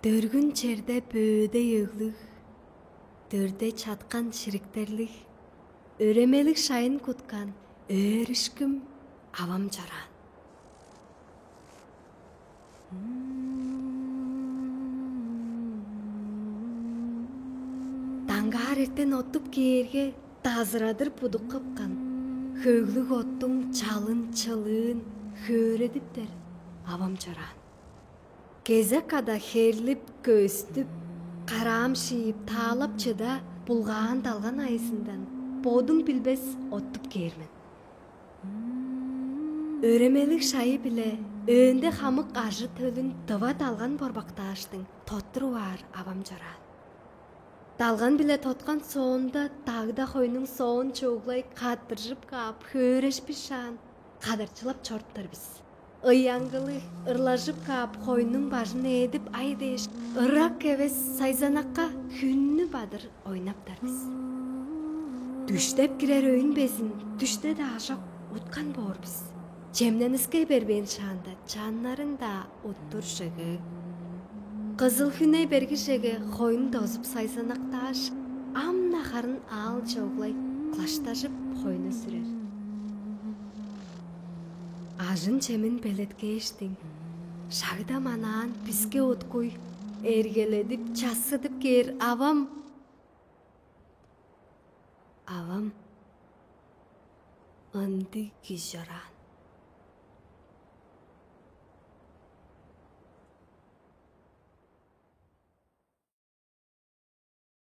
Дөргүн черде бөөдө йыглык, дөрде чаткан шириктерлик, өремелик шайын куткан, өрүшкүм авам жаран. Таңгаар эртен оттуп кээрге тазырадыр пудук кыпкан, хөөглүк оттуң чалын чылыын хөөредиптер авам жаран. Кезек ада херлип көстүп, караам шийип таалап чыда булгаан талган айысындан бодум билбес оттуп кермин. Өремелик шайы биле өөнде хамык ажы төлүн тыва талган борбактааштың тоттуруар авам жаран. Талган биле тоткан соонда тагда хойнуң соон чоглай каттыржып каап хөөрешпиш шаан кадырчылап чорттар биз. Ыяңгылы ырлажып каап хойнуң бажын эдип айдеш, ырак кебес сайзанакка күннү бадыр ойнаптар биз. Түштеп кирер өйүн безин түштө да ашак уткан боор биз. Жемнениске бербейин шаанда чаннарын да уттур шыгы. Кызыл хүней бергишеге хойын дозуп сайзанакташ, амнахарын ал чоглай клашташып хойну сүрер. Ажын чемин белеткештиң, шагда манаан бизге уткуй, эргеледип часыдып кер авам. Авам ынды киз жаран.